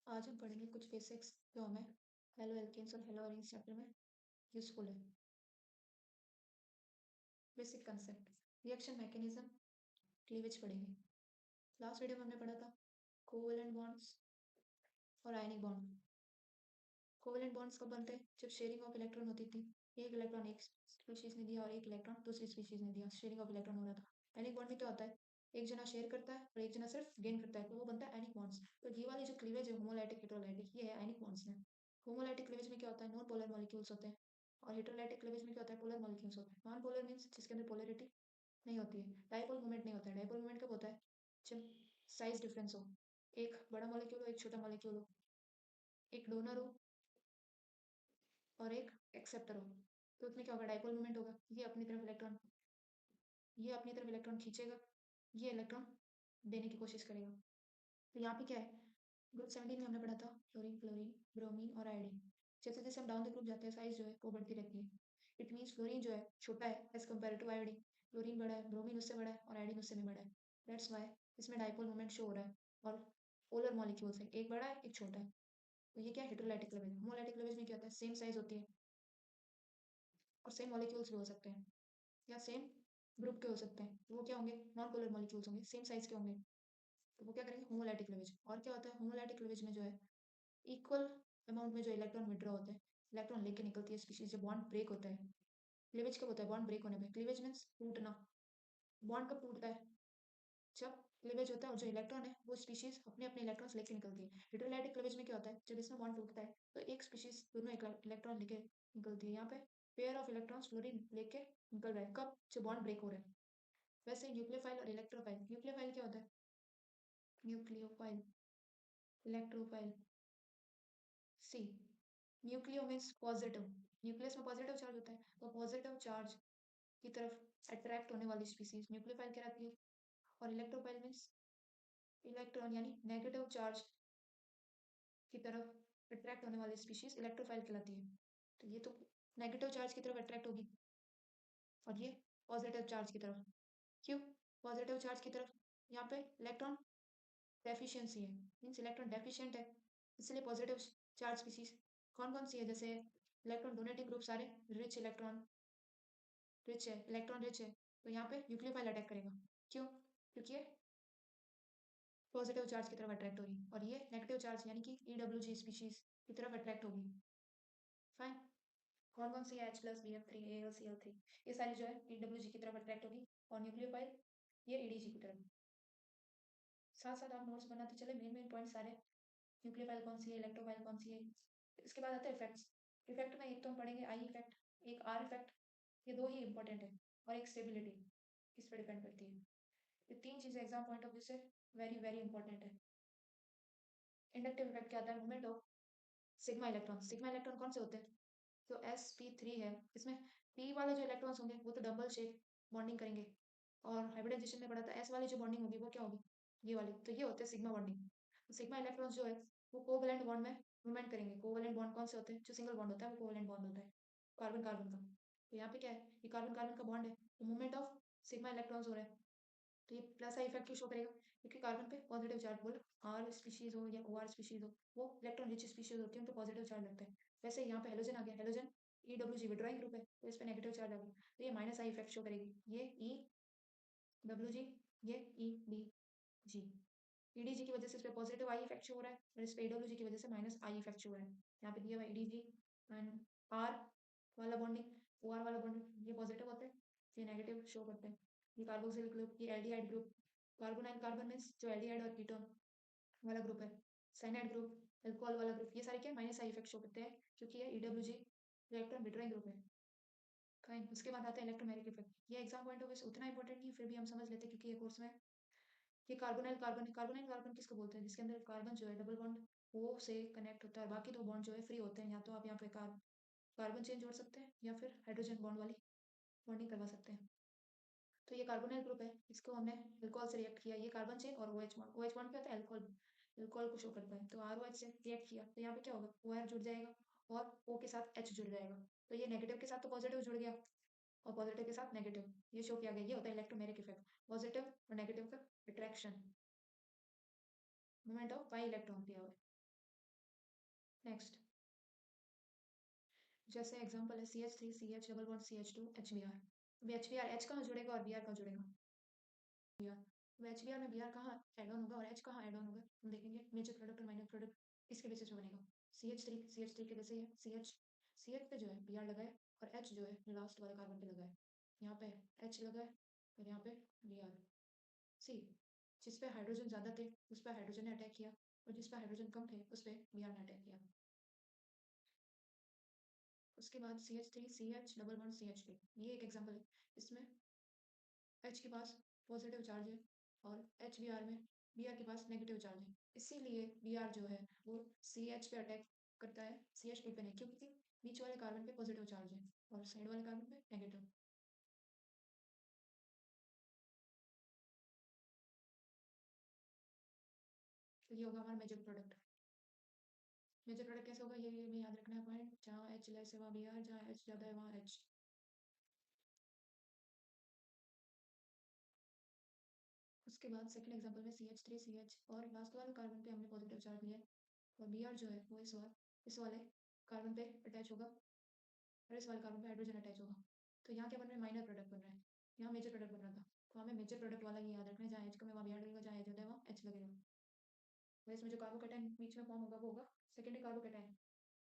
आज हम पढ़ेंगे कुछ बेसिक्स जो हमें हेलो एल्केन्स और हेलो एरीन्स चैप्टर में यूजफुल है। Basic concept, reaction mechanism, cleavage पढ़ेंगे। लास्ट वीडियो में हमने पढ़ा था कोवेलेंट बॉन्ड्स और आयनिक बॉन्ड। कोवेलेंट बॉन्ड्स कब बनते हैं? जब शेयरिंग ऑफ इलेक्ट्रॉन होती थी। एक इलेक्ट्रॉन एक स्पीशीज ने दिया और एक इलेक्ट्रॉन दूसरी स्पीशीज ने दिया, शेयरिंग ऑफ इलेक्ट्रॉन हो रहा था। आयनिक बॉन्ड में क्या होता है? एक जना शेयर करता है और एक जना सिर्फ गेन करता है, तो वो बनता है आयनिक बॉन्ड्स। तो ये वाली जो क्लीवेज है होमोलाइटिक हेटेरोलाइटिक, ये है आयनिक बॉन्ड्स में। होमोलाइटिक क्लीवेज में क्या होता है? नॉन पोलर मॉलिक्यूल्स होते हैं। और हेटेरोलाइटिक क्लीवेज में क्या होता है? पोलर मॉलिक्यूल्स होते हैं। नॉन पोलर मींस जिसके अंदर पोलरिटी नहीं होती है। डाइपोल मूवमेंट नहीं होता है। डाइपोल मूवमेंट कब होता है? जब साइज डिफरेंस हो, एक बड़ा मॉलिक्यूल हो एक छोटा मॉलिक्यूल हो, एक डोनर हो और एक एक्सेप्टर हो, तो उसमें क्या होगा? डाइपोल मूवमेंट होगा। ये अपनी तरफ इलेक्ट्रॉन खींचेगा, ये इलेक्ट्रॉन देने की कोशिश करेगा। तो यहाँ पे क्या है? ग्रुप 17 में हमने पढ़ा था फ्लोरीन, क्लोरीन, ब्रोमीन और आयोडीन। जैसे जैसे हम डाउन द ग्रुप जाते हैं, साइज जो है वो बढ़ती रहती है। इट मीन्स फ्लोरीन जो है छोटा है as compared to iodine. Chlorine बड़ा है, ब्रोमीन उससे बड़ा है और आयोडीन उससे भी बड़ा है। दैट्स वाई इसमें डाइपोल मोमेंट शो हो रहा है। और पोलर मॉलिक्यूल्स है, एक बड़ा है एक छोटा है। तो ये क्या है? हेटेरोलाइटिक क्लीवेज। होमोलाइटिक क्लीवेज में क्या होता है? सेम साइज होती है और सेम मॉलिक्यूल्स भी हो सकते हैं या सेम ग्रुप के हो सकते हैं। तो वो क्या होंगे? नॉन पोलर मॉलिक्यूल्स होंगे, सेम साइज के होंगे। तो वो क्या करेंगे? Homolytic cleavage. और क्या होता है होमोलाइटिक क्लीवेज में? जो है इक्वल अमाउंट में जो इलेक्ट्रॉन विड्रॉ होते हैं, इलेक्ट्रॉन लेके निकलती है स्पीशीज। जब बॉन्ड ब्रेक होता है, क्लीवेज कब होता है? बॉन्ड ब्रेक होने पे। क्लीवेज मीन्स टूटना। बॉन्ड कब टूटता है? जब क्लीवेज होता है और जो इलेक्ट्रॉन है वो स्पीशीज अपने अपने इलेक्ट्रॉन्स लेके निकलती है। हेटेरोलाइटिक क्लीवेज में क्या होता है? जब इसमें बॉन्ड टूटता है तो एक स्पीशीज दोनों इलेक्ट्रॉन लेके निकलती है। यहाँ पे पेयर ऑफ इलेक्ट्रॉन्स फ्लोरीन लेके निकल रहा है। कब? जब बॉन्ड ब्रेक हो रहा है। वैसे न्यूक्लियोफाइल और इलेक्ट्रोफाइल। न्यूक्लियोफाइल क्या होता है? न्यूक्लियोफाइल, इलेक्ट्रोफाइल, सी। Nucleo means positive. न्यूक्लियस में पॉजिटिव चार्ज होता है, तो पॉजिटिव चार्ज की तरफ अट्रैक्ट होने वाली स्पीसीज न्यूक्लियोफाइल कहलाती है। और इलेक्ट्रोफाइल मीन्स इलेक्ट्रॉन यानी नेगेटिव चार्ज की तरफ अट्रैक्ट होने वाली स्पीशीज इलेक्ट्रोफाइल कहलाती है। तो ये तो नेगेटिव चार्ज की तरफ अट्रैक्ट होगी और ये पॉजिटिव चार्ज की तरफ। क्यों पॉजिटिव चार्ज की तरफ? यहाँ पे इलेक्ट्रॉन डेफिशिएंसी है, मीन्स इलेक्ट्रॉन डेफिशिएंट है, इसलिए पॉजिटिव चार्ज स्पीशीज कौन कौन सी है? जैसे इलेक्ट्रॉन डोनेटिंग ग्रुप सारे रिच इलेक्ट्रॉन रिच है, इलेक्ट्रॉन रिच है, तो यहाँ पे न्यूक्लियोफाइल अटैक करेगा। क्यों? क्योंकि ये पॉजिटिव चार्ज की तरफ अट्रैक्ट होगी और ये नेगेटिव चार्ज यानी कि EWG स्पीशीज की तरफ अट्रैक्ट होगी। फाइन। कौन कौन सी है? H+, BF3, AlCl3, ये सारी जो है EWG की तरफ अट्रैक्ट होगी और न्यूक्लियोफाइल ये EDG की तरफ। साथ साथ आप नोट्स बनाते चले, मेन मेन पॉइंट सारे। न्यूक्लियोफाइल कौन सी है, इलेक्ट्रोफाइल कौन सी है। इसके बाद आते हैं इफेक्ट्स। इफेक्ट में एक तो हम पढ़ेंगे आई इफेक्ट, एक आर इफेक्ट। ये दो ही इंपॉर्टेंट है। और एक स्टेबिलिटी, इस पर डिपेंड करती है। ये तीन चीजें एग्जाम पॉइंट ऑफ व्यू से वेरी वेरी इंपॉर्टेंट है। इंडक्टिव इफेक्ट क्या आता है? Movement of sigma electron. Sigma electron कौन से होते हैं? जो sp3 है, इसमें p वाले जो इलेक्ट्रॉन्स होंगे वो तो डबल शेप बॉन्डिंग करेंगे। और हाइब्रिडाइजेशन में पढ़ा था s वाली जो बॉन्डिंग होगी वो क्या होगी? ये वाली। तो ये होते हैं सिग्मा बॉन्डिंग। सिग्मा इलेक्ट्रॉन्स जो है वो कोवैलेंट बॉन्ड में मूवमेंट करेंगे। कोवैलेंट बॉन्ड कौन से होते हैं? जो सिंगल बॉन्ड होता है वो कोवैलेंट बॉन्ड होता है, कार्बन कार्बन का। तो यहाँ पे क्या है? ये कार्बन कार्बन का बॉन्ड है, तो मूवमेंट ऑफ सिग्मा इलेक्ट्रॉन्स हो रहा है। तो ये प्लस आई इफेक्ट क्यों शो करेगा? क्योंकि कार्बन पे पॉजिटिव चार्ज, बोल आर स्पीशीज हो या OR स्पीशीज हो, वो इलेक्ट्रॉन रिच स्पीशीज होती है, उन पे पॉजिटिव चार्ज लगता है। वैसे यहाँ पे हेलोजन आ गया, हेलोजन EWG विड्रॉइंग ग्रुप है, तो इस पे नेगेटिव चार्ज आ गया, तो ये माइनस आई इफेक्ट शो करेगी। ये EWG, ये EDG। EDG की वजह से इस पे पॉजिटिव आई इफेक्ट शो हो रहा है और इस पे EWG की वजह से माइनस आई इफेक्ट शो हो रहा है। यहाँ पे दिया हुआ EDG एंड आर वाला बॉन्डिंग, OR वाला बॉन्डिंग, ये पॉजिटिव होता है, ये नेगेटिव शो करते हैं। ये कार्बोक्सिल ग्रुप, ये aldehyde group. Carbon and carbon means जो एल्डिहाइड और कीटोन वाला ग्रुप है। साइनाइड ग्रुप, अल्कोहल वाला ग्रुप, ये सारे क्या माइनस आई इफेक्ट शो करते हैं क्योंकि ये EWG इलेक्ट्रॉन विड्रॉइंग ग्रुप है। फाइन। उसके बाद आता है इलेक्ट्रोमैग्नेटिक इफेक्ट। ये एग्जाम पॉइंट ऑफ व्यू से उतना इंपॉर्टेंट नहीं, फिर भी हम समझ लेते हैं क्योंकि ये कोर्स में ये कार्बोनाइल कार्बन है। कार्बोनाइल कार्बन किसको बोलते हैं? जिसके अंदर कार्बन जो है डबल बॉन्ड O से कनेक्ट होता है, बाकी दो बॉन्ड जो है फ्री होते हैं। या तो आप यहाँ पे कार्बन चेन जोड़ सकते हैं या फिर हाइड्रोजन बॉन्ड वाली बॉन्डिंग करवा सकते हैं। तो ये कार्बोनाइल ग्रुप है, इसको हमने अल्कोहल से रिएक्ट किया, ये कार्बन चेन और OH बॉन्ड। OH बॉन्ड क्या होता है? अल्कोहल, अल्कोहल को शो करता है। तो ROH से रिएक्ट किया तो यहाँ पे क्या होगा? OR जुड़ जाएगा और O के साथ H जुड़ जाएगा। तो ये नेगेटिव के साथ तो पॉजिटिव जुड़ गया और पॉजिटिव के साथ नेगेटिव, ये शो किया गया। ये होता है इलेक्ट्रोमैग्नेटिक इफेक्ट, पॉजिटिव और नेगेटिव का attraction, movement of pi electron दिया हुआ है। नेक्स्ट, जैसे एग्जांपल है CH3 CH double bond CH2 HBr। अब HBr H कहाँ जुड़ेगा और Br कहाँ जुड़ेगा? Br। अब HBr में Br कहाँ ऐड ऑन होगा और H कहाँ ऐड ऑन होगा, हम देखेंगे। मेजर प्रोडक्ट और माइनर प्रोडक्ट इसके बेसिस पे बनेगा। CH3 के वैसे ही है, CH पे जो है Br लगा है और H जो है लास्ट वाले कार्बन पे लगा है। यहाँ पे H लगा है और यहाँ पे Br। सी, जिस पे हाइड्रोजन ज़्यादा थे उस पर हाइड्रोजन ने अटैक किया और जिस पे हाइड्रोजन कम थे उस पर Br ने अटैक किया। उसके बाद CH3 CH double bond CH2, ये एक एग्जांपल है। इसमें H के पास पॉजिटिव चार्ज है और HBr में Br के पास नेगेटिव चार्ज है, इसीलिए Br जो है वो CH पे अटैक करता है, CH2 पे नहीं, क्योंकि बीच वाले कार्बन पे पॉजिटिव चार्ज है और साइड वाले कार्बन पे नेगेटिव। तो ये होगा हमारा मेजर प्रोडक्ट। मेजर प्रोडक्ट कैसे होगा, ये भी याद रखना है पॉइंट, जहाँ H लेस है वहाँ Br, जहाँ H ज़्यादा है वहाँ H। उसके बाद सेकंड एग्जांपल में CH3 CH और लास्ट वाले कार्बन पे हमने पॉजिटिव चार्ज लिया है और Br जो है वो इस वाले कार्बन पे अटैच होगा और इस वाले कार्बन पे हाइड्रोजन अटैच होगा। तो यहाँ क्या बन रहा है, माइनर प्रोडक्ट बन रहा है, यहाँ मेजर प्रोडक्ट बन रहा था। तो हमें मेजर प्रोडक्ट वाला ये याद रखना है, जहाँ H कम है वहाँ Br लगेगा, जहाँ H ज़्यादा है वहाँ H लगेगा। और इसमें जो कार्बोकेटाइन बीच में फॉर्म होगा वो होगा सेकेंडरी कार्बोकेटाइन।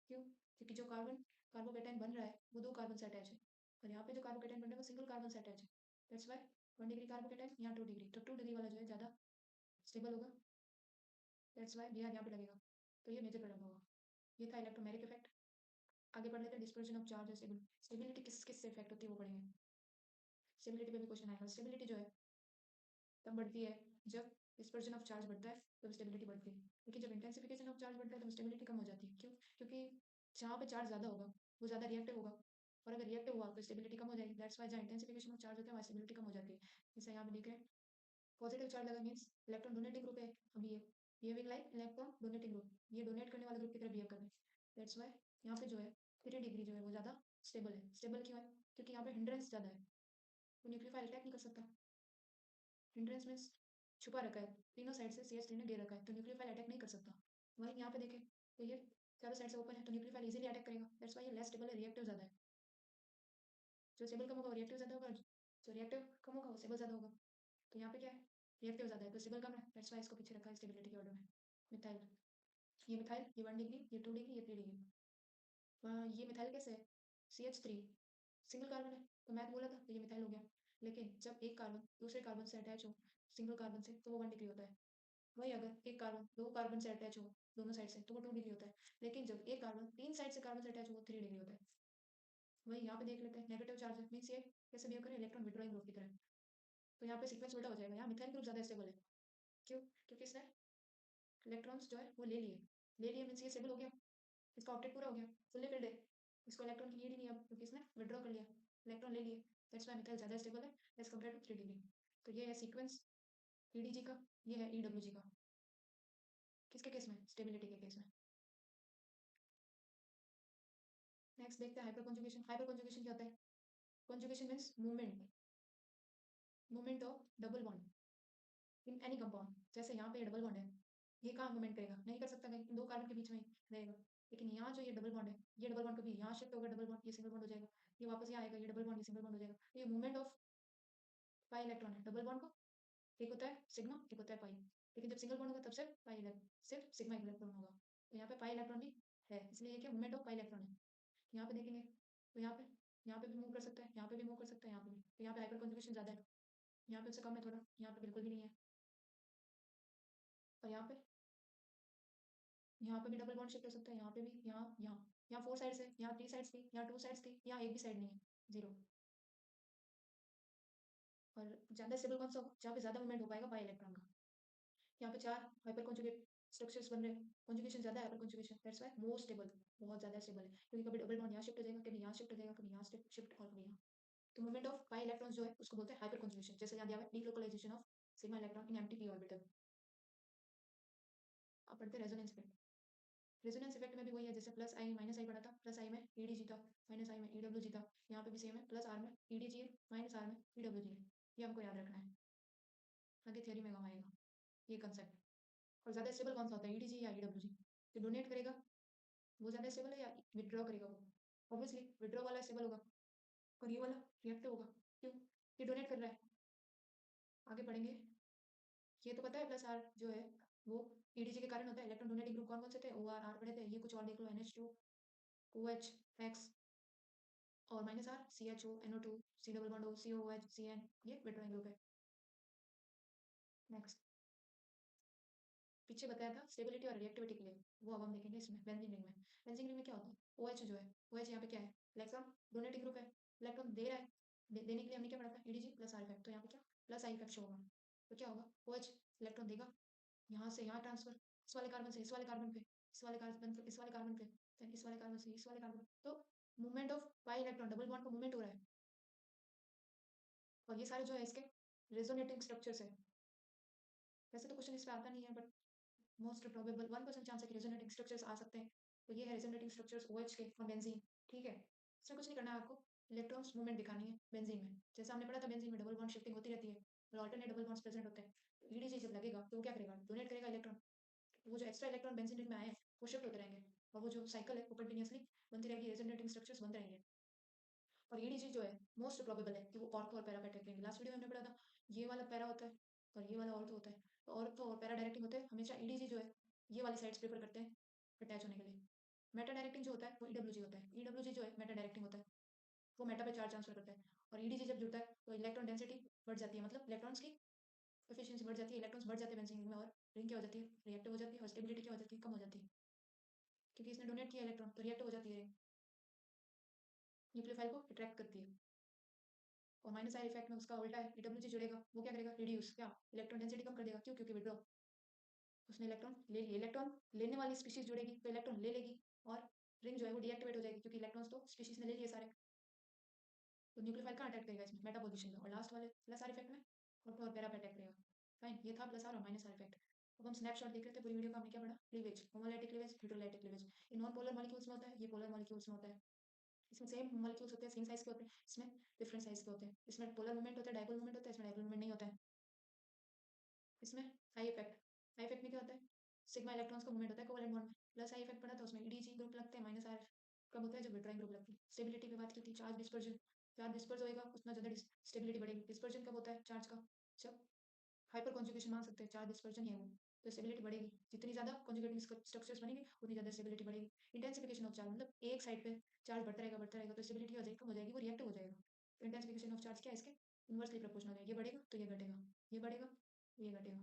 क्यों? क्योंकि जो कार्बोकेटाइन बन रहा है वो दो कार्बन से अटैच है और यहाँ पे जो कार्बोकेटाइन बन रहा है वो सिंगल कार्बन से अटैच है। दैट्स वाई 1 डिग्री कार्बोकेटाइन, यहाँ 2 डिग्री, तो 2 डिग्री वाला जो है ज़्यादा स्टेबल होगा। दैट्स वाई Br यहाँ पे लगेगा। तो ये मेजर प्रोडक्ट होगा। ये था इलेक्ट्रोमेरिक इफेक्ट। आगे बढ़ लेते हैं, डिस्पर्जन ऑफ चार्ज और स्टेबिलिटी किस किस से इफेक्ट होती है वो पढ़ेंगे। स्टेबिलिटी पे भी क्वेश्चन आएगा। स्टेबिलिटी जो है तब बढ़ती है जब डिस्पर्जन ऑफ चार्ज बढ़ता है, तब स्टेबिलिटी बढ़ती है। लेकिन जब इंटेंसिफिकेशन ऑफ चार्ज बढ़ता है तो स्टेबिलिटी कम हो जाती है। क्यों? क्योंकि जहाँ पे चार्ज ज़्यादा होगा वो ज़्यादा रिएक्टिव होगा और अगर रिएक्टिव हुआ तो स्टेबिलिटी कम हो जाएगी। दैट्स वाई जहाँ इंटेंसिफिकेशन ऑफ चार्ज होता है वहाँ स्टेबिलिटी कम हो जाती है। जैसे यहाँ पे देख रहे हैं, पॉजिटिव चार्ज लगा मीन्स इलेक्ट्रॉन डोनेटिंग ग्रुप है। अभी ये behaving like electron donating group, ये डोनेट करने वाले ग्रुप की तरह बिहेव कर रहे हैं। दैट्स वाई यहाँ पे जो है 3 डिग्री जो है वो ज़्यादा स्टेबल है। स्टेबल क्यों है? क्योंकि यहाँ पे हिंड्रेंस ज़्यादा है, वो न्यूक्लियोफाइल अटैक नहीं कर सकता। हिंड्रेंस मीन्स छुपा रखा है, तीनों साइड से CH3 ने घेर रखा है, तो न्यूक्लियोफाइल अटैक नहीं कर सकता। वहीं यहाँ पे देखें तो ये चारों साइड से ओपन है, तो न्यूक्लियोफाइल इजीली अटैक करेगा। दैट्स वाई ये लेस स्टेबल है, रिएक्टिव ज़्यादा है। जो स्टेबल कम होगा वो रिएक्टिव ज़्यादा होगा, जो रिएक्टिव कम होगा वो स्टेबल ज़्यादा होगा। तो यहाँ पे क्या है, रिएक्टिव ज़्यादा है तो स्टेबल कम है। दैट्स वाई इसको पीछे रखा है स्टेबिलिटी के ऑर्डर में। मिथाइल, ये मिथाइल, ये 1 डिग्री, ये 2 डिग्री, ये 3 डिग्री। ये मिथाइल कैसे है, CH3 सिंगल कार्बन है तो मैथ बोला था तो ये मिथाइल हो गया। लेकिन जब एक कार्बन दूसरे कार्बन से अटैच हो सिंगल कार्बन से तो वो 1 डिग्री होता है। वही अगर एक कार्बन दो कार्बन से अटैच हो दोनों साइड से तो वो 2 डिग्री होता है। लेकिन जब एक कार्बन तीन साइड से कार्बन से अटैच हो वो 3 डिग्री होता है। वही यहाँ पे देख लेते हैं, नेगेटिव चार्ज मीन्स ये कैसे बिहेव करें, इलेक्ट्रॉन विड्रॉइंग ग्रुप की तरह। तो यहाँ पे सीक्वेंस उल्टा हो जाएगा, यहाँ मिथाइल ग्रुप ज़्यादा स्टेबल है। क्यों? क्योंकि इसने इलेक्ट्रॉन्स जो है वो ले लिए मीन्स ये स्टेबल हो गया, इसका ऑक्टेट पूरा हो गया, फुल्ली फिल्ड है। इसको इलेक्ट्रॉन की नीड ही नहीं अब, क्योंकि इसने विड्रॉ कर लिया, इलेक्ट्रॉन ले लिए। दैट्स वाई मिथाइल ज़्यादा स्टेबल है एज कम्पेयर टू 3 डिग्री। तो ये है सीक्वेंस EDG का, ये है EWG का। किसके केस में? स्टेबिलिटी के केस में। नेक्स्ट देखते हैं हाइपर कॉन्जुगेशन। हाइपर कॉन्जुगेशन क्या होता है? Conjugation means movement of double bond in any compound. जैसे यहाँ पे ये डबल बॉन्ड है, ये कहाँ मूवमेंट करेगा? नहीं कर सकता, कहीं दो कार्बन के बीच में ही रहेगा। लेकिन यहाँ जो ये डबल बॉन्ड है, ये डबल बॉन्ड कभी यहाँ शिफ्ट होगा, डबल बॉन्ड ये सिंगल बॉन्ड हो जाएगा, ये वापस यहाँ आएगा, ये डबल बॉन्ड ये सिंगल बॉन्ड हो जाएगा। तो ये मूवमेंट ऑफ पाई इलेक्ट्रॉन है डबल बॉन्ड को। एक होता है सिग्मा, एक होता है पाई। लेकिन जब सिंगल बॉन्ड होगा तब सिर्फ सिग्मा इलेक्ट्रॉन होगा। तो यहाँ पे पाई इलेक्ट्रॉन भी है, इसलिए ये क्या मूवमेंट ऑफ पाई इलेक्ट्रॉन है। यहाँ पे देखेंगे तो यहाँ पे भी मूव कर सकता है, यहाँ पे भी मूव कर सकता है, यहाँ पे भी। तो यहाँ पे हाइपर कॉन्जुगेशन ज़्यादा है, यहाँ पे उससे कम है थोड़ा, यहाँ पे बिल्कुल भी नहीं है। और यहाँ पे भी डबल बॉन्ड शिफ्ट हो सकता है, यहाँ पे भी, यहाँ 4 साइड्स है, यहाँ 3 साइड्स थी, यहाँ 2 साइड्स थी, यहाँ एक भी साइड नहीं है, जीरो। और ज़्यादा स्टेबल कौन सा होगा? जहाँ पे ज़्यादा मूवमेंट हो पाएगा पाई इलेक्ट्रॉन का। यहाँ पे 4 हाइपर कॉन्जुगेट स्ट्रक्चर्स बन रहे हैं, कॉन्जुगेशन ज़्यादा है, hyper conjugation, that's why more stable, बहुत ज़्यादा स्टेबल है। क्योंकि कभी डबल बॉन्ड यहाँ शिफ्ट हो जाएगा, कभी यहाँ शिफ्ट हो जाएगा, कभी यहाँ शिफ्ट और कभी यहाँ। तो मूवमेंट ऑफ पाई इलेक्ट्रॉन्स जो है उसको बोलते हैं हाइपर कॉन्जुगेशन। जैसे यहाँ दिया हुआ है delocalisation of sigma electron in empty p orbital. अब पढ़ते हैं रेजोनेंस इफेक्ट। रेजोनेंस इफेक्ट में भी वही है, जैसे प्लस आई माइनस आई पढ़ा था, प्लस आई में EDG था, माइनस आई में EWG था। यहाँ पे भी सेम है, प्लस आर में EDG है, माइनस आर में EWG है। ये हमको याद रखना है, आगे थियोरी में काम आएगा ये कंसेप्ट। और ज़्यादा स्टेबल कौन सा होता है, EDG या EWG? जो डोनेट करेगा वो ज़्यादा स्टेबल है या विथड्रॉ करेगा वो? ऑब्वियसली विथड्रॉ वाला स्टेबल होगा और ये वाला रिएक्टिव होगा। क्यों? ये डोनेट कर रहा है। आगे पढ़ेंगे। ये तो पता है प्लस आर जो है वो ईडीजी के कारण होता है। इलेक्ट्रॉन डोनेटिंग ग्रुप कौन कौन से थे? ओ आर, आर पढ़े थे। ये कुछ और देख लो, NH2 OH X और minus R CHO NO2 C double bond O COOH CN, ये विथड्रॉइंग ग्रुप है। नेक्स्ट पीछे बताया था स्टेबिलिटी और रिएक्टिविटी के लिए, वो अब हम देखेंगे इसमें बेंजीन रिंग में। बेंजीन रिंग में क्या होता है? OH जो है, OH यहाँ पे क्या है? इलेक्ट्रॉन डोनेटिंग ग्रुप है, इलेक्ट्रॉन दे रहा है। देने के लिए हमने क्या पढ़ा था? EDG plus are effect. तो यहाँ पे क्या प्लस आई इफेक्ट शो होगा। तो क्या होगा? OH इलेक्ट्रॉन देगा, यहाँ से यहाँ ट्रांसफर, इस वाले कार्बन से इस वाले कार्बन पे, इस वाले कार्बन से इस वाले कार्बन पे, फिर इस वाले कार्बन से इस वाले कार्बन। तो movement of pi electron, double bond का मूवमेंट हो रहा है। और ये सारे जो है इसके रेजोनेटिंग स्ट्रक्चर्स है। वैसे तो क्वेश्चन इस पे आता नहीं है, बट मोस्ट प्रोबेबल 1% चांस है कि रेजोनेटिंग स्ट्रक्चर्स आ सकते हैं। तो ये है रेजोनेटिंग स्ट्रक्चर्स OH के फ्रॉम बेंजीन। ठीक है, इसमें कुछ नहीं करना है आपको, इलेक्ट्रॉन्स मूवमेंट दिखानी है बेंजीन में। जैसे हमने पढ़ा था बेंजीन में डबल बॉन्ड शिफ्टिंग होती रहती है और अल्टरनेट डबल बॉन्ड्स प्रेजेंट होते हैं। तो EDG जब लगेगा तो वो क्या करेगा? डोनेट करेगा इलेक्ट्रॉन। वो जो एक्स्ट्रा इलेक्ट्रॉन बेंजीन रिंग में आए हैं वो शिफ्ट होते रहेंगे और वो जो साइकिल है वो कंटिन्यूअसली बनती रहेगी, रेजोनेटिंग स्ट्रक्चर्स बनते रहेंगे। और EDG जो है मोस्ट प्रोबेबल है कि वो ऑर्थो और पैरा पे अटैक करेंगे। लास्ट वीडियो में हमने पढ़ा था ये वाला पैरा होता है और ये वाला ऑर्थो होता है। तो ऑर्थो और पैरा डायरेक्टिंग होते हैं हमेशा। EDG जो है ये वाली साइड्स प्रेफर करते हैं अटैच होने के लिए। मेटा डायरेक्टिंग जो होता है वो EWG होता है। EWG जो है मेटा डायरेक्टिंग होता है, वो मेटा पे चार्ज ट्रांसफर करता है। और EDG जब जुड़ता है तो इलेक्ट्रॉन डेंसिटी बढ़ जाती है, मतलब इलेक्ट्रॉन्स की एफिशिएंसी बढ़ जाती है, इलेक्ट्रॉन्स बढ़ जाते हैं बेंजीन में और रिंग क्या हो जाती है? रिएक्टिव हो जाती है। और स्टेबिलिटी क्या हो जाती है? कम हो जाती है, क्योंकि इसने डोनेट किया इलेक्ट्रॉन तो रिएक्टिव हो जाती है रिंग, न्यूक्लियोफाइल को अट्रैक्ट करती है। और माइनस आई इफेक्ट में उसका उल्टा है, EWG जुड़ेगा वो क्या करेगा? रिड्यूस, क्या इलेक्ट्रॉन डेंसिटी कम कर देगा। क्यों? क्योंकि विड्रॉ, उसने इलेक्ट्रॉन ले लिए। इलेक्ट्रॉन लेने वाली स्पीशीज जुड़ेगी तो इलेक्ट्रॉन ले लेगी और रिंग जो है वो डीएक्टिवेट हो जाएगी, क्योंकि इलेक्ट्रॉन्स तो स्पीशीज ने ले लिए सारे। तो न्यूक्लियोफाइल कहाँ अटैक करेगा? इसमें मेटा पोजीशन में। और लास्ट वाले प्लस आर इफेक्ट में ऑर्थो और पैरा पे अटैक करेगा। फाइन, ये था प्लस आर और माइनस आर इफेक्ट। अब हम स्नैपशॉट देख रहे थे पूरी वीडियो का। हमने क्या पढ़ा? Cleavage, homolytic cleavage, heterolytic cleavage. ये नॉन पोलर मॉलिक्यूल्स में होता है, ये पोलर मॉलिक्यूल्स में होता है। इसमें सेम मॉलिक्यूल्स होते हैं, सेम साइज के होते हैं, इसमें डिफरेंट साइज के होते हैं। इसमें पोलर मूवमेंट होता है, डायपोल मूवमेंट होता है, इसमें डायपोल मूवमेंट नहीं होता है। इसमें आई इफेक्ट, आई इफेक्ट में क्या होता है? सिग्मा इलेक्ट्रॉन्स का मूवमेंट होता है कोवेलेंट बॉन्ड में। प्लस आई इफेक्ट पढ़ा था, उसमें EDG ग्रुप लगते हैं। माइनस आर कब होता है? जब विट्राइंग ग्रुप लगती है। स्टेबिलिटी पे बात की थी, चार्ज डिस्पर्जन। चार्ज डिस्पर्स होएगा उतना ज़्यादा स्टेबिलिटी बढ़ेगी। डिस्पर्जन कब होता है चार्ज का? जब हाइपर कॉन्जुगेशन मान सकते हैं, चार्ज डिस्पर्जन ही है वो। तो स्टेबिलिटी बढ़ेगी, जितनी ज़्यादा कॉन्जुगेटिंग स्ट्रक्चर्स बनेंगे उतनी ज़्यादा स्टेबिलिटी बढ़ेगी। इंटेंसिफिकेशन ऑफ चार्ज, मतलब एक साइड पे चार्ज बढ़ता रहेगा तो स्टेबिलिटी हो जाएगी, कम हो जाएगी, वो रिएक्टिव हो जाएगा। तो इंटेंसिफिकेशन ऑफ चार्ज क्या है? इसके इन्वर्सली प्रोपोर्शनल है। ये बढ़ेगा तो ये घटेगा, ये बढ़ेगा तो ये घटेगा।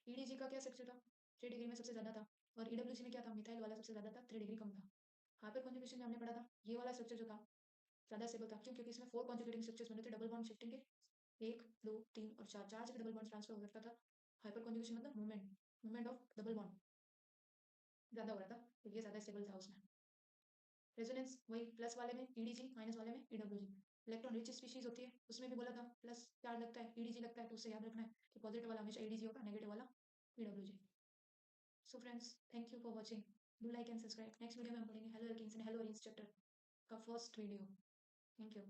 EDG का क्या स्ट्रक्चर था? 3 डिग्री में सबसे ज़्यादा था। और EWG में क्या था? मिथाइल वाला सबसे ज़्यादा था, 3 डिग्री कम था। हाइपर कॉन्जुगेशन में हमने पढ़ा था ये वाला स्ट्रक्चर जो था ज़्यादा स्टेबल था। क्यों? क्योंकि इसमें 4 कॉन्जुगेटिंग स्ट्रक्चर्स बने थे डबल बॉन्ड शिफ्टिंग के। 1 2 3 और 4, 4 जगह डबल बॉन्ड ट्रांसफर हो सकता था। हाइपर कॉन्जुगेशन मतलब movement, movement of double bond ज़्यादा हो रहा था, तो ये ज़्यादा स्टेबल था उसमें। रेजोनेंस वही प्लस वाले में EDG, माइनस वाले में EWG। इलेक्ट्रॉन रिच स्पीशीज होती है, उसमें भी बोला था प्लस चार्ज लगता है, EDG लगता है। तो उससे याद रखना है कि पॉजिटिव वाला हमेशा EDG होगा, नेगेटिव वाला EWG। So friends, thank you for watching. Do like and subscribe. Next video में हम पढ़ेंगे halo alkanes and halo arenes chapter का फर्स्ट वीडियो। Thank you.